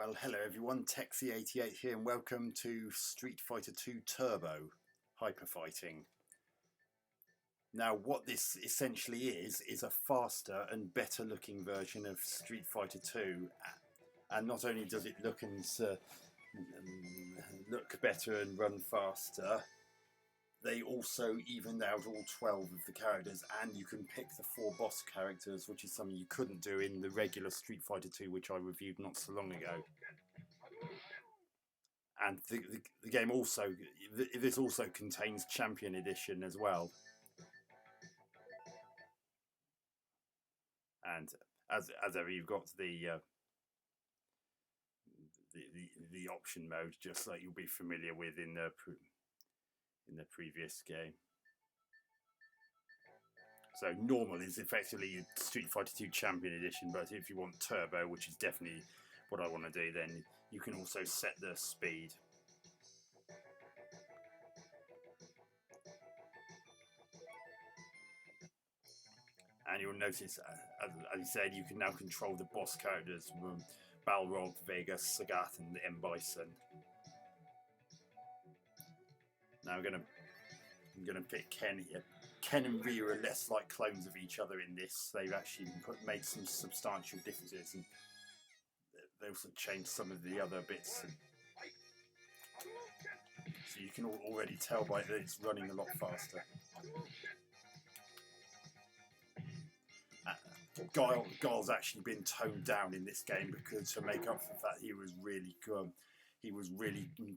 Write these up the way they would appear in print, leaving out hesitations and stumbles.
Well, hello everyone, Texie88 here, and welcome to Street Fighter 2 Turbo Hyper Fighting. Now, what this essentially is a faster and better looking version of Street Fighter 2, and not only does it look better and run faster, they also evened out all 12 of the characters, and you can pick the 4 boss characters, which is something you couldn't do in the regular Street Fighter 2, which I reviewed not so long ago. And the game also, this also contains Champion Edition as well. And as ever, you've got the option mode, just like you'll be familiar with in the previous game. So normal is effectively Street Fighter 2 Champion Edition, but if you want Turbo, which is definitely what I want to do, then you can also set the speed. And you'll notice, as I said, you can now control the boss characters from Balrog, Vega, Sagat, and M. Bison. Now I'm gonna pick Ken here. Ken and Ryu are less like clones of each other in this. They've actually made some substantial differences, and they also changed some of the other bits. So you can already tell by that it's running a lot faster. Guile's actually been toned down in this game because to make up for that he was really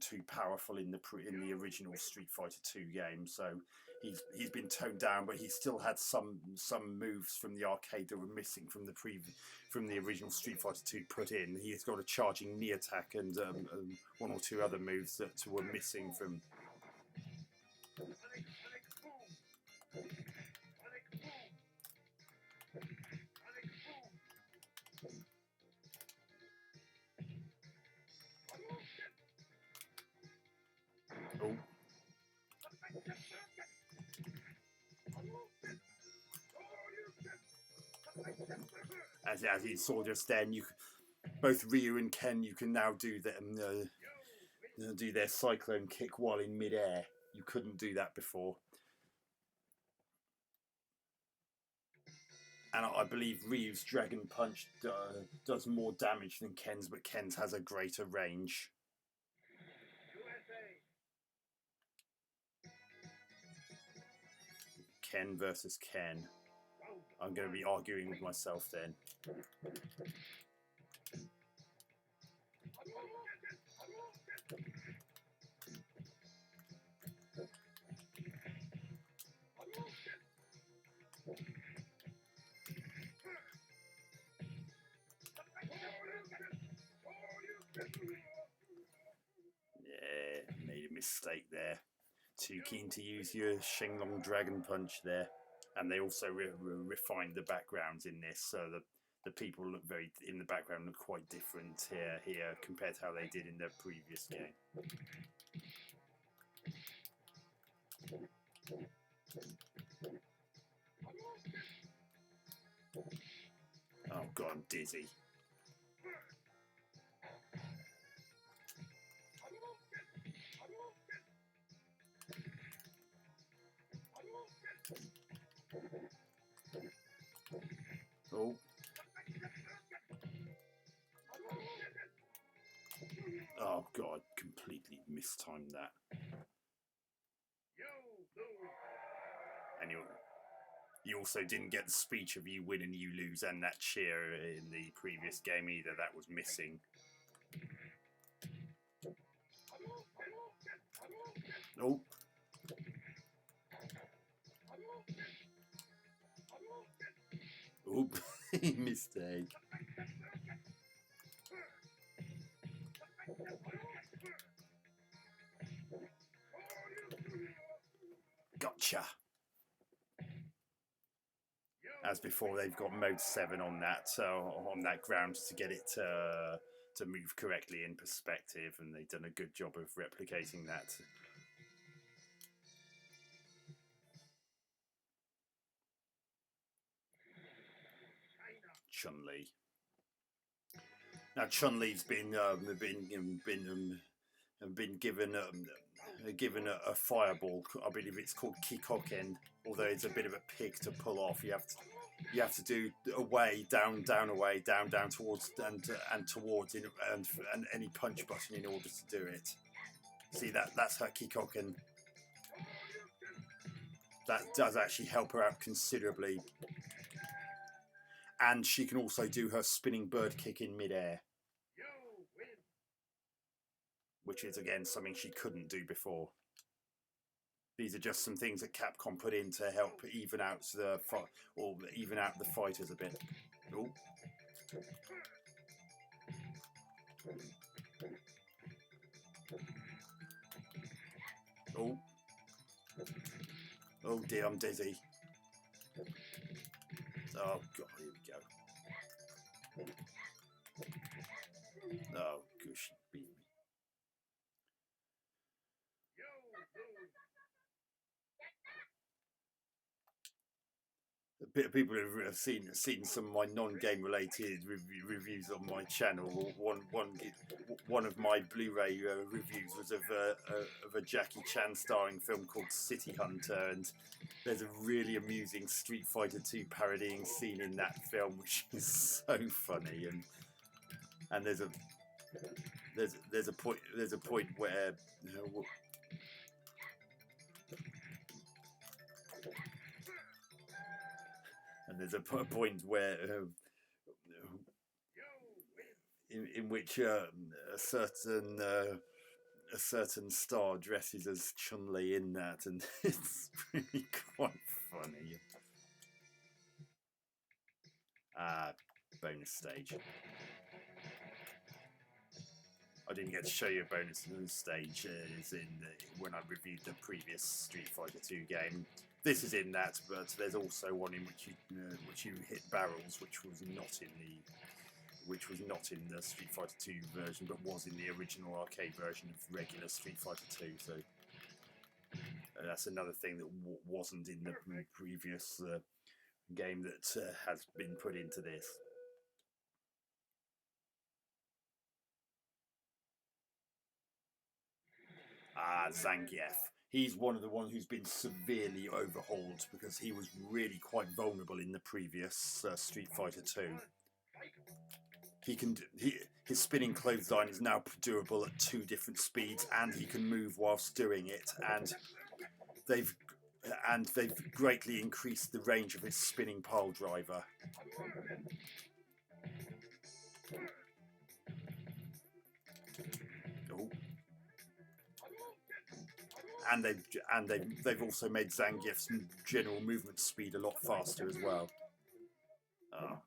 too powerful in the original Street Fighter 2 game. So he's been toned down, but he still had some moves from the arcade that were missing from the original Street Fighter 2 put in. He's got a charging knee attack and one or two other moves that were missing from. Oh. As you saw just then, both Ryu and Ken, you can now do their cyclone kick while in mid-air. You couldn't do that before. And I believe Ryu's Dragon Punch does more damage than Ken's, but Ken's has a greater range. Ken versus Ken. I'm going to be arguing with myself then. Yeah, made a mistake there. Too keen to use your Shenlong Dragon Punch there. And they also refined the backgrounds in this, so the people look in the background look quite different here compared to how they did in the previous game. Oh god, I'm dizzy. Oh. Oh god, completely mistimed that. And you also didn't get the speech of you win and you lose and that cheer in the previous game either. That was missing. Oh. Oop, mistake. Gotcha. As before, they've got mode 7 on that, so on that ground to get it to move correctly in perspective, and they've done a good job of replicating that. Chun-Li. Now Chun-Li's been given a fireball. I believe it's called Kikoken. Although it's a bit of a pig to pull off, you have to do away, down, down, away, down, down, towards, and towards, and any punch button in order to do it. See, that's her Kikoken. That does actually help her out considerably. And she can also do her spinning bird kick in midair, which is again something she couldn't do before. These are just some things that Capcom put in to help even out the fighters a bit. Ooh. Oh. Oh dear, I'm dizzy. Oh god, here we go. Oh gosh, beat me. People have seen some of my non-game related reviews on my channel. One of my Blu-ray reviews was of a Jackie Chan starring film called City Hunter, and there's a really amusing Street Fighter 2 parodying scene in that film, which is so funny. And there's a point where. And there's a point where, in which a certain star dresses as Chun-Li in that, and it's really quite funny. Bonus stage. I didn't get to show you a bonus stage when I reviewed the previous Street Fighter 2 game. This is in that, but there's also one in which you hit barrels, which was not in the Street Fighter 2 version, but was in the original arcade version of regular Street Fighter 2. So that's another thing that wasn't in the previous game that has been put into this. Zangief. He's one of the ones who's been severely overhauled because he was really quite vulnerable in the previous Street Fighter 2. His spinning clothesline is now doable at 2 different speeds, and he can move whilst doing it. And they've greatly increased the range of his spinning pile driver. Oh. And they've also made Zangief's general movement speed a lot faster as well. Oh.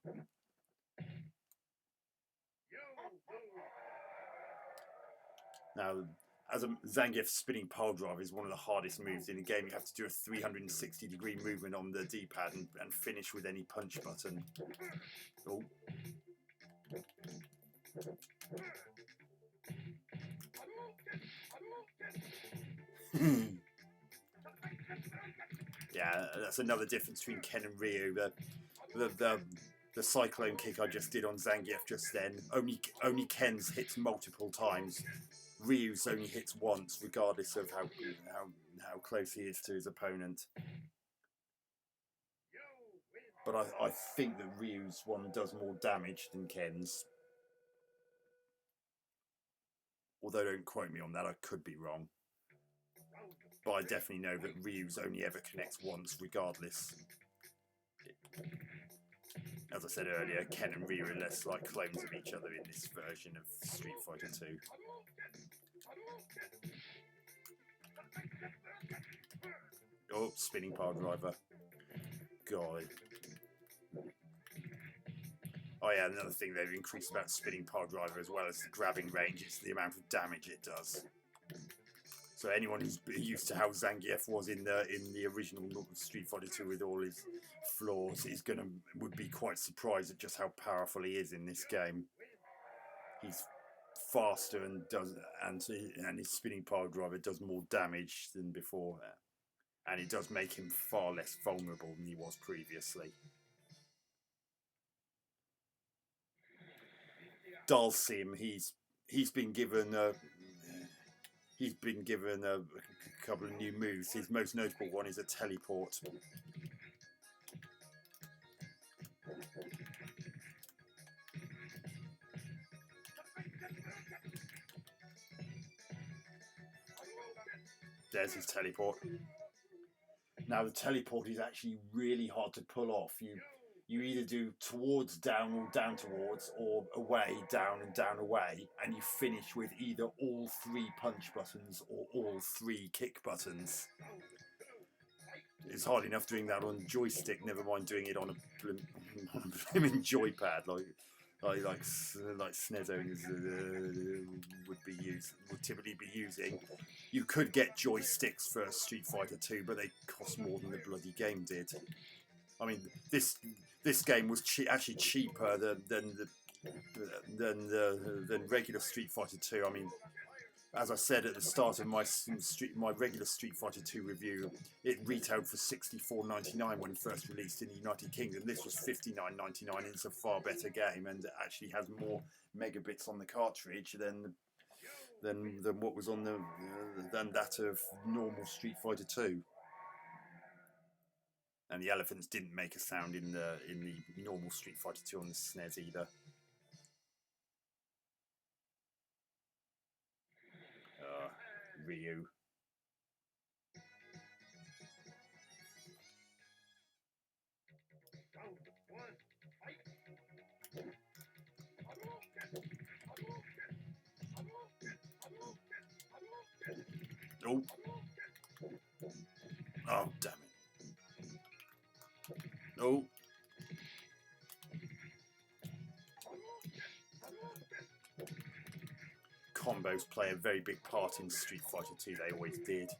Now, as Zangief's spinning pile driver is one of the hardest moves in the game. You have to do a 360-degree movement on the D-pad and finish with any punch button. Oh. Yeah, that's another difference between Ken and Ryu. The cyclone kick I just did on Zangief just then, only Ken's hits multiple times. Ryu's only hits once, regardless of how close he is to his opponent. But I think that Ryu's one does more damage than Ken's. Although don't quote me on that, I could be wrong. But I definitely know that Ryu's only ever connects once, regardless. As I said earlier, Ken and Ryu are less like clones of each other in this version of Street Fighter 2. Oh, spinning pile driver. God. Oh yeah, another thing they've increased about spinning pile driver as well as the grabbing range, it's the amount of damage it does. So anyone who's used to how Zangief was in the original Street Fighter 2 with all his flaws would be quite surprised at just how powerful he is in this game. He's faster and his spinning pile driver does more damage than before, and it does make him far less vulnerable than he was previously. Dalsim, he's been given a couple of new moves. His most notable one is a teleport. There's his teleport. Now the teleport is actually really hard to pull off. You either do towards down or down towards, or away down and down away, and you finish with either all 3 punch buttons or all 3 kick buttons. It's hard enough doing that on joystick, never mind doing it on a blimmin' joypad like SNES owners would typically be using. You could get joysticks for Street Fighter 2, but they cost more than the bloody game did. I mean, this game was actually cheaper than regular Street Fighter 2. I mean, as I said at the start of my regular Street Fighter 2 review, it retailed for $64.99 when first released in the United Kingdom. This was $59.99, and it's a far better game, and it actually has more megabits on the cartridge than what was on than that of normal Street Fighter 2. And the elephants didn't make a sound in the normal Street Fighter 2 on the SNES either. Ryu. Oh. Oh, damn it. Oh. Combos play a very big part in Street Fighter 2, they always did.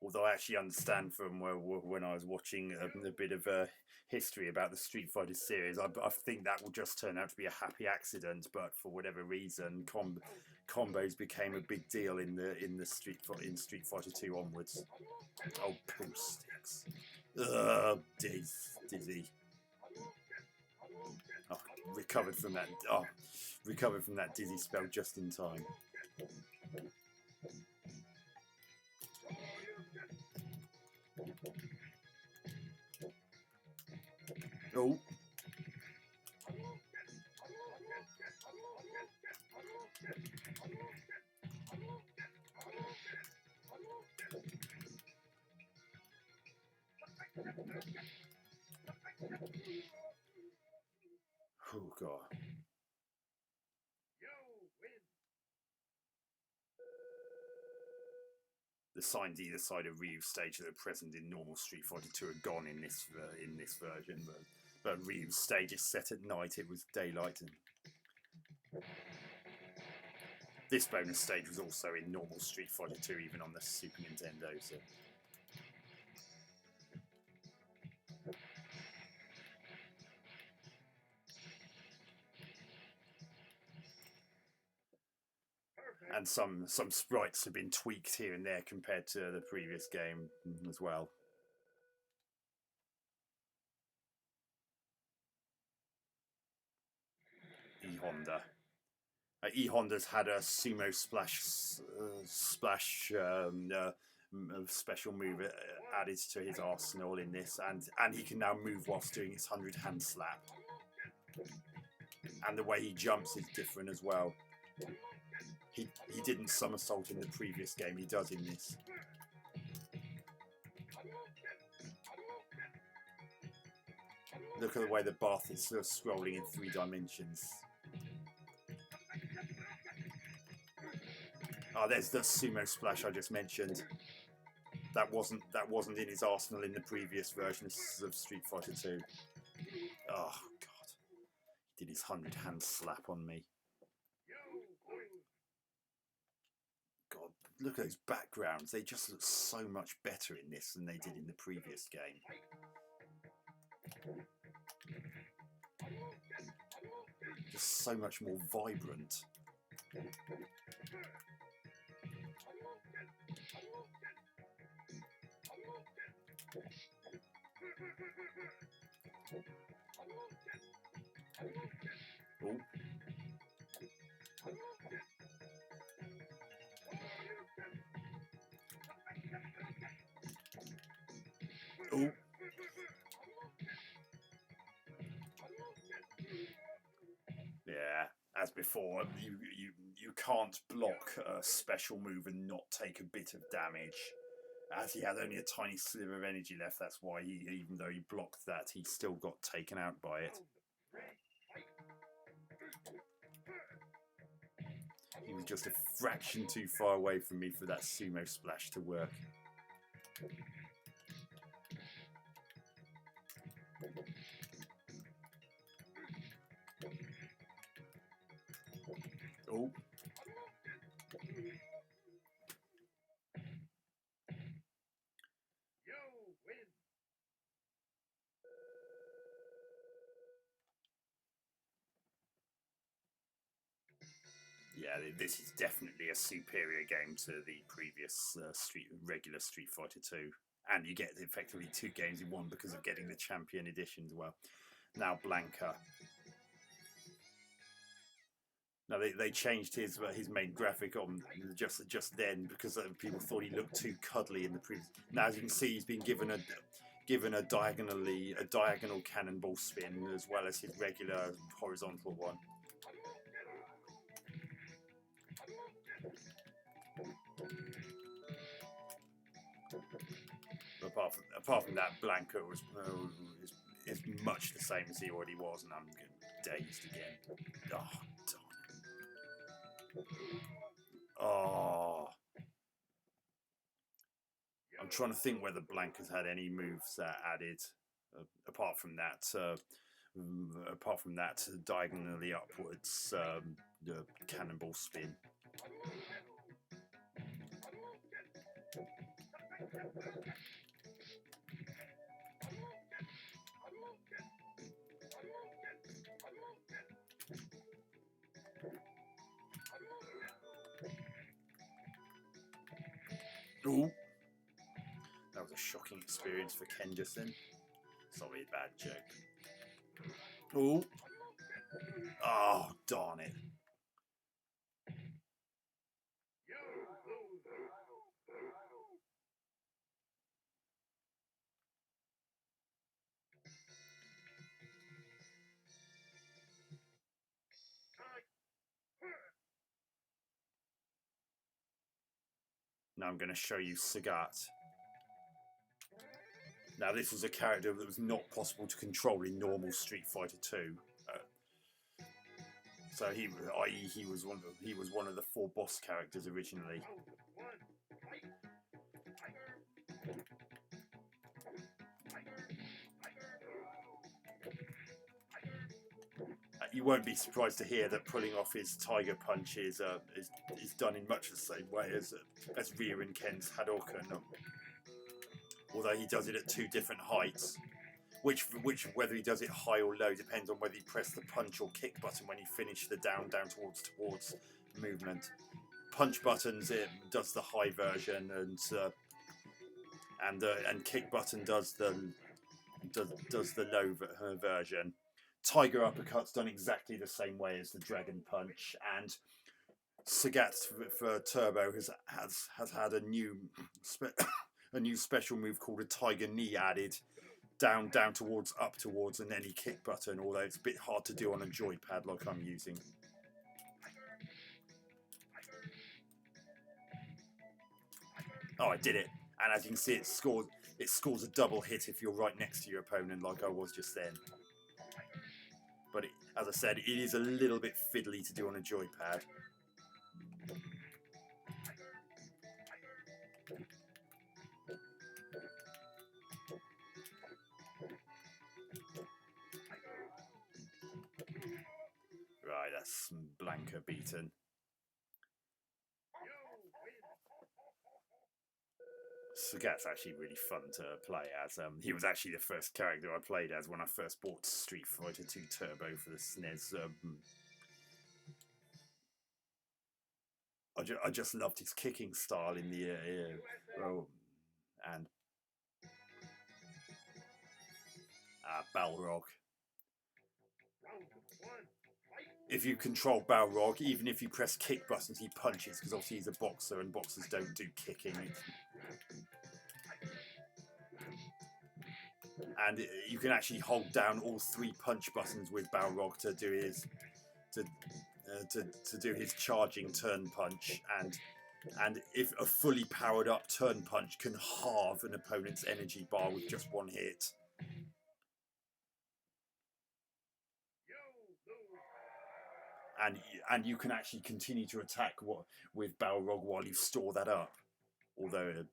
Although I actually understand from when I was watching a bit of history about the Street Fighter series, I think that will just turn out to be a happy accident. But for whatever reason, combos became a big deal in Street Fighter 2 onwards. Oh, pool sticks! Ugh, dizzy. Oh, recovered from that. Oh, recovered from that dizzy spell just in time. Oh. Oh, God. The signs either side of Ryu's stage that are present in normal Street Fighter 2 are gone in this version, but Ryu's stage is set at night. It was daylight, and this bonus stage was also in normal Street Fighter 2, even on the Super Nintendo. So. And some sprites have been tweaked here and there compared to the previous game as well. E-Honda. E-Honda's had a sumo splash special move added to his arsenal in this, and he can now move whilst doing his 100-hand slap. And the way he jumps is different as well. He didn't somersault in the previous game, he does in this. Look at the way the bath is sort of scrolling in 3 dimensions. Oh, there's the sumo splash I just mentioned. That wasn't in his arsenal in the previous version of Street Fighter 2. Oh, God. He did his 100-hand slap on me. God, look at those backgrounds. They just look so much better in this than they did in the previous game. Just so much more vibrant. Oh. Oh. Yeah, as before, you can't block a special move and not take a bit of damage. As he had only a tiny sliver of energy left, that's why even though he blocked that, he still got taken out by it. He was just a fraction too far away from me for that sumo splash to work. Oh. Yeah, this is definitely a superior game to the previous regular Street Fighter 2. And you get effectively 2 games in one because of getting the Champion Edition as well. Now Blanca. Now they changed his main graphic on just then because people thought he looked too cuddly in the previous. Now as you can see, he's been given a diagonal cannonball spin as well as his regular horizontal one. Apart from that, Blanca is much the same as he already was, and I'm dazed again. Oh, darn it. Oh. I'm trying to think whether Blanca's had any moves added apart from that diagonally upwards the cannonball spin. Ooh. That was a shocking experience for Ken just then. Sorry, bad joke. Ooh. Oh, darn it. Now I'm going to show you Sagat. Now this was a character that was not possible to control in normal Street Fighter 2. So he was one of the 4 boss characters originally. You won't be surprised to hear that pulling off his Tiger Punch is done in much the same way as Ryu and Ken's Hadouken, although he does it at 2 different heights. Which whether he does it high or low depends on whether he press the punch or kick button when he finishes the down towards movement. Punch buttons it does the high version, and kick button does the low version. Tiger uppercut's done exactly the same way as the Dragon Punch, and Sagat for Turbo has had a new special move called a Tiger Knee added. Down towards, up towards, and any kick button, although it's a bit hard to do on a joypad like I'm using. Oh, I did it. And as you can see, it scores a double hit if you're right next to your opponent like I was just then. But as I said, it is a little bit fiddly to do on a joypad. Right, that's Blanca beaten. Sagat's actually really fun to play as. He was actually the first character I played as when I first bought Street Fighter 2 Turbo for the SNES. I just loved his kicking style in the air. And Balrog. If you control Balrog, even if you press kick buttons, he punches, because obviously he's a boxer and boxers don't do kicking. and you can actually hold down all 3 punch buttons with Balrog to do his to do his charging turn punch, and if a fully powered up turn punch can halve an opponent's energy bar with just 1 hit. And you can actually continue to attack with Balrog while you store that up, although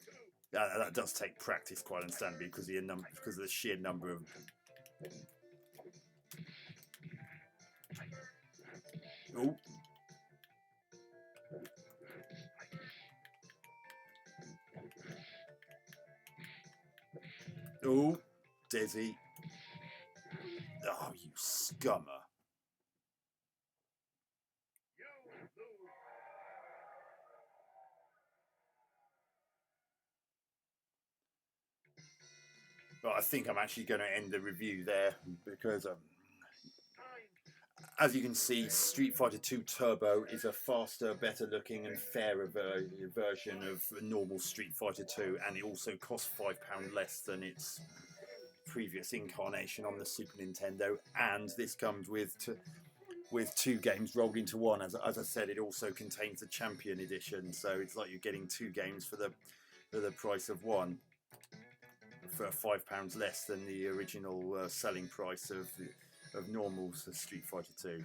that does take practice, quite understandably, because of the sheer number of. Oh. Oh, Dizzy. Oh, you scummer. But I think I'm actually going to end the review there because, as you can see, Street Fighter 2 Turbo is a faster, better looking and fairer version of normal Street Fighter 2, and it also costs £5 less than its previous incarnation on the Super Nintendo, and this comes with 2 games rolled into one. As I said, it also contains the Champion Edition, so it's like you're getting 2 games for the price of one, for £5 less than the original selling price of normal Street Fighter 2.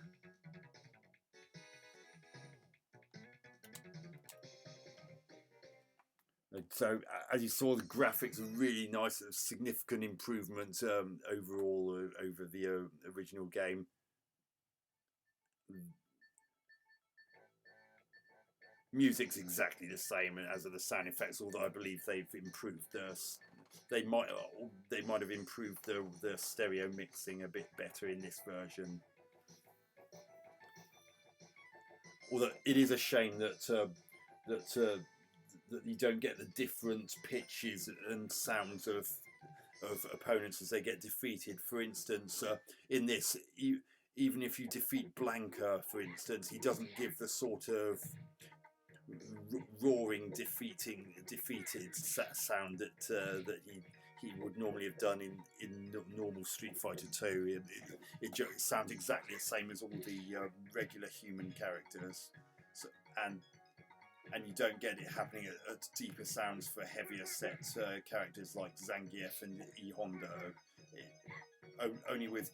So as you saw, the graphics are really nice, significant improvement overall over the original game. Music's exactly the same as are the sound effects, although I believe they've improved they might have improved the stereo mixing a bit better in this version. Although it is a shame that you don't get the different pitches and sounds of opponents as they get defeated. For instance, in this, even if you defeat Blanca, for instance, he doesn't give the sort of roaring defeated sound that he would normally have done in normal Street Fighter 2. It sounds exactly the same as all the regular human characters, so, and you don't get it happening at deeper sounds for heavier set characters like Zangief and E Honda. Only with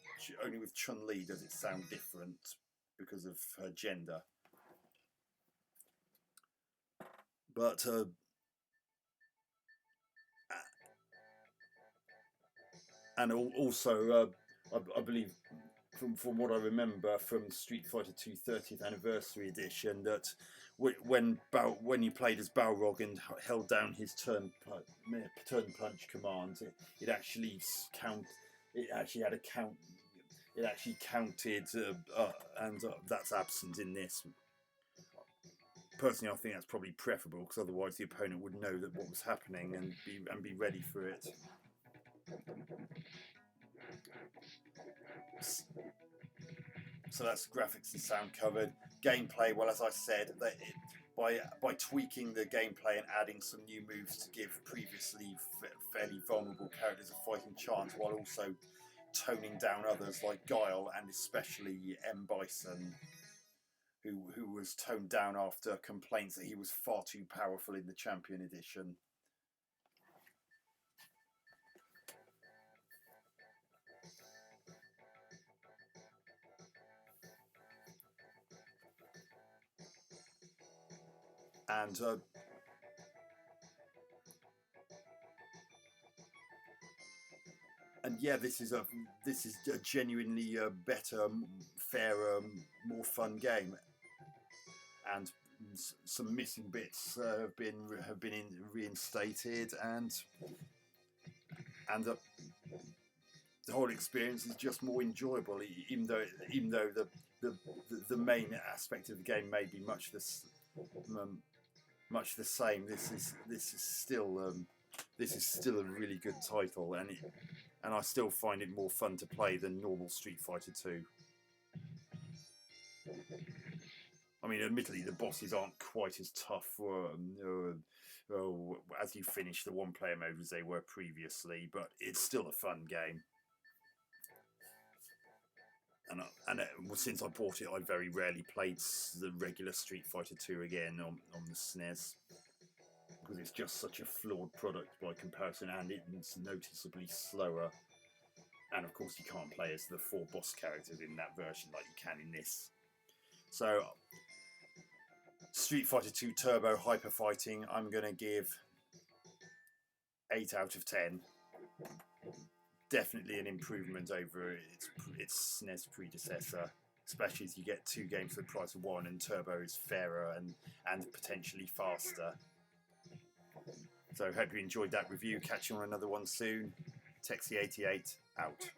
Chun-Li does it sound different because of her gender. But and also I believe from what I remember from Street Fighter 2 30th Anniversary Edition, that when you played as Balrog and held down his turn punch command, it actually had a count. It actually counted, and that's absent in this. Personally, I think that's probably preferable, because otherwise the opponent would know that what was happening and be ready for it. So that's graphics and sound covered. Gameplay, well, as I said, by tweaking the gameplay and adding some new moves to give previously fairly vulnerable characters a fighting chance, while also toning down others like Guile and especially M. Bison, who was toned down after complaints that he was far too powerful in the Champion Edition. And yeah, this is a genuinely better, fairer, more fun game, and some missing bits have been reinstated, and the whole experience is just more enjoyable, even though the main aspect of the game may be much the same. This is still a really good title, and I still find it more fun to play than normal Street Fighter 2. I mean, admittedly, the bosses aren't quite as tough as you finish the one-player mode as they were previously, but it's still a fun game. And since I bought it, I very rarely played the regular Street Fighter 2 again on the SNES, because it's just such a flawed product by comparison, and it's noticeably slower. And of course, you can't play as the 4 boss characters in that version like you can in this. So, Street Fighter 2 Turbo Hyper Fighting, I'm going to give 8 out of 10. Definitely an improvement over its SNES predecessor, especially as you get 2 games for the price of 1, and Turbo is fairer and potentially faster. So hope you enjoyed that review. Catch you on another one soon. Texie88 out.